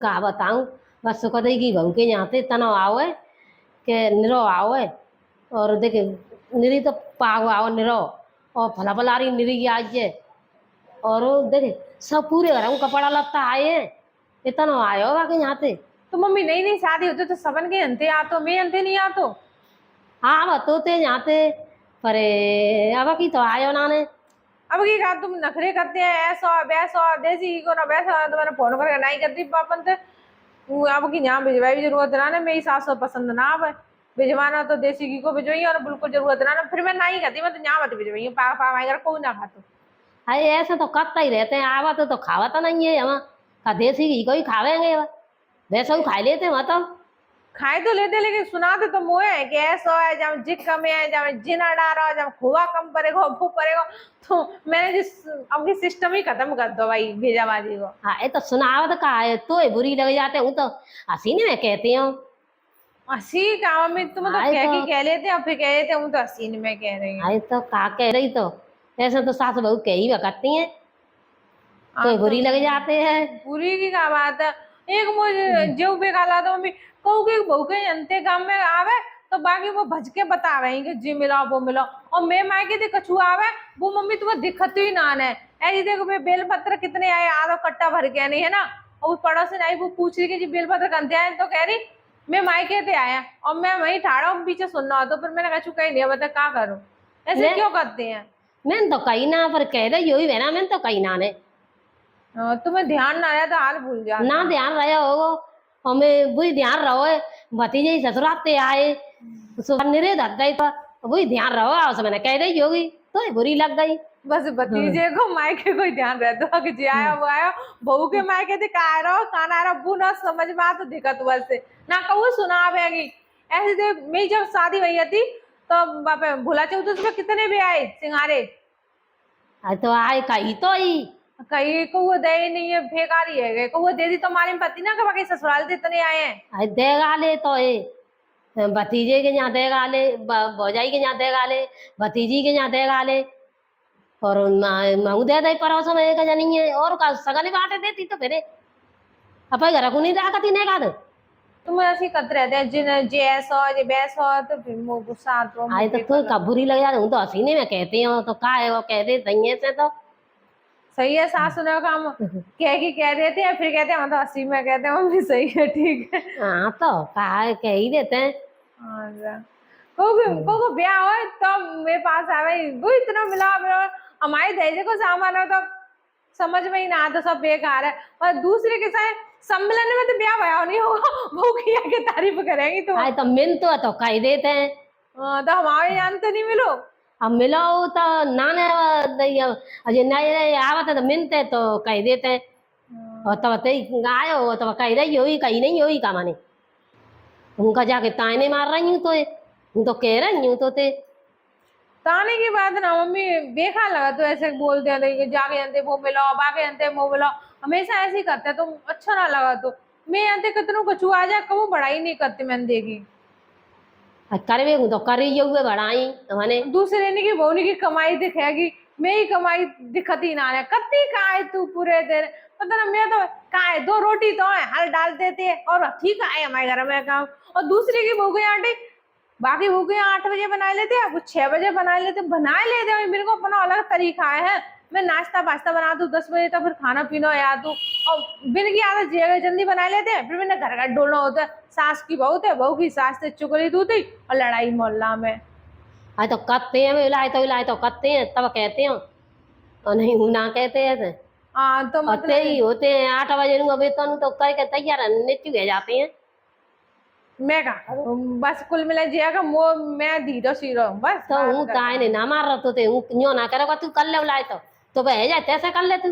का बताऊं। बस सुख दई की बहू के यहाँ से तनो आओ है के निरो आओ है। और देखे निरी तो पाग आओ निरो और फला फलारी निरी आज है। और वो देखे सब पूरे घर कपड़ा लत्ता आए हैं इतना आयो बाकी यहाँ से। तो मम्मी नई नई शादी होती तो सबन के अंते आतो, मैं अंते नहीं आतो। हाँ बतो ते यहाँ से पर अब की तो आयो ना ने। अब की कहा तुम नखरे करते हैं ऐसा वैसा देसी को ना वैसा, तो मैंने फोन करके नहीं करती पापन थे। अब की यहाँ भिजवाई भी जरूरत ना ने, मेरी सास पसंद ना आवे भिजवाना तो देसी घी को भिजवाई और बिल्कुल जरूरत ना, फिर मैं नहीं करती, मैं तो यहाँ मत भिजवाई पापा अगर कोई ना खातो। अरे ऐसे तो करता ही रहते हैं आवा तो खावा तो नहीं है हम का देसी घी को ही खावेंगे वैसा ही खा लेते हैं मतलब। खाए तो लेते लेकिन सुनाते तो मोए है कि ऐसा है जब जिक कम है जब जिन डारा जब खोआ कम पड़ेगा वो पड़ेगा। तो मैंने जिस अपनी सिस्टम ही खत्म कर दो भाई भेजाबाजी को। हाँ ये तो सुनावत का है तो बुरी लग जाते हूँ तो हसीने में कहती हूँ। हसी का में तुम तो कह लेते हैं और फिर कह लेते हूँ तो हसीन में कह रही हूँ। आए तो का कह रही तो ऐसे तो सास बहू कह ही करती हैं तो बुरी लग जाते हैं। बुरी की क्या बात है। एक मुझे जो बेगाला तो मम्मी कहू कि बहू के अंते गांव में आवे तो बाकी वो भज के बतावे कि जी मिला वो मिला, और मैं मायके दे कछु आवे वो मम्मी तुम्हें दिखत ही ना है। ऐसी देखो बेल पत्र कितने आए आधो कट्टा भर के नहीं है ना। और उस पड़ोसन आई वो पूछ रही कि जी बेल पत्र कंते आए, तो कह रही मैं मायके से आया और मैं वही ठाड़ा हूँ पीछे सुनना हो, तो फिर मैंने कछु कही नहीं बता क्या करूँ। ऐसे क्यों करते हैं। मैंने तो कही ना पर कह रही यही है ना मैंने तो कही ना ने। तुम्हें ध्यान ना आया तो हाल भूल जा ना ध्यान रहा होगो हमें वही ध्यान रहो है भतीजे ससुराते आए सुबह धक गई तो वही ध्यान रहो उस मैंने कह रही होगी तो बुरी लग गई। बस भतीजे को मायके कोई ध्यान रहता कि जी आया वो आया बहू के मायके थे का रहो काना रहो बू ना समझ में आ तो दिक्कत बस से ना कहू सुना बेगी। ऐसे दे मेरी जब शादी हुई थी तो बापे भूला चौथ उसमें कितने भी आए सिंगारे। तो आए कही तो ही कहीं को वो दे नहीं है बेकारी है को वो दे दी तो हमारे पति ना बाकी ससुराल से इतने आए हैं। देगा ले तो ये भतीजे के यहाँ देगा ले भौजाई के यहाँ देगा ले भतीजी के यहाँ देगा ले और महू दे दे पड़ोस में एक जनी है और का सगले बांटे देती तो फिर अब घर को नहीं रहा कती नहीं का तुम ऐसे करते रहते हैं जिन जे ऐसा जे बैसा तो फिर वो गुस्सा तो आए तो तू का बुरी लग जाती हूँ तो हसीने में कहती हूँ तो का है वो कह दे सही से तो सही है सास सुनो काम कह देते हैं फिर कहते हैं मतलब हंसी में कहते हैं मम्मी सही है ठीक है। हाँ तो कह ही देते हैं। को ब्याह हो तो मेरे पास आवे वो इतना मिला हमारे दहेजे को सामान हो तो समझ में ही ना आता सब बेकार है, और दूसरे के साथ सम्मेलन में तो ब्याह भया नहीं होगा वो किया के तारीफ करेंगी तो। तो मिल तो कह देते हैं तो हमारे यहाँ तो नहीं मिलो अब मिलो तो नाने अजय नए आवत तो मिलते तो कह देते हैं और तब आयो हो तब कह रही होगी कहीं नहीं होगी का माने उनका जाके ताने मार रही हूँ तो कह रही हूँ तो ताने की बात ना मम्मी बेकार लगा तो ऐसे बोलते हैं जाके अंते वो मिलो बाके अंते वो मिलो हमेशा ऐसे ही करते हैं तो अच्छा ना लगा तो मैं अंते कितनों कछु आ जाए कबू बड़ाई नहीं करती मैंने देखी करवे तो कर ही हुए बढ़ाई मैंने दूसरे ने की बहुनी की कमाई दिखेगी मेरी कमाई दिखती ना है कत्ती का है तू पूरे दिन पता ना मैं तो का है दो रोटी तो है हल डाल देते है और ठीक है हमारे घर में काम, और दूसरे की बहू गई आंटी बाकी हो गए 8 बजे बना लेते हैं कुछ 6 बजे बना लेते मेरे को अपना अलग तरीका है। मैं नाश्ता पास्ता बना दूं 10 बजे तक फिर खाना पीना याद दूं और बिन की आदत जल्दी बना लेते हैं फिर मैंने घर का डोलना होता है सास की बहुत है बहू की सास से चुगली दूती और लड़ाई मोहल्ला में। अरे तो करते हैं इलाए तो करते हैं तब कहते हैं और नहीं ना कहते हैं तो मतलब ही होते हैं 8 बजे वेतन तो करके तैयार नीचे जाते हैं। मैं कहा बस कुल मिला जाएगा वो मैं धीरे सीरो बस तो हूँ काहे ने ना मार रहा तो ते हूँ क्यों ना करेगा तू कर ले लाए तो बह जाए ऐसे कर ले तू।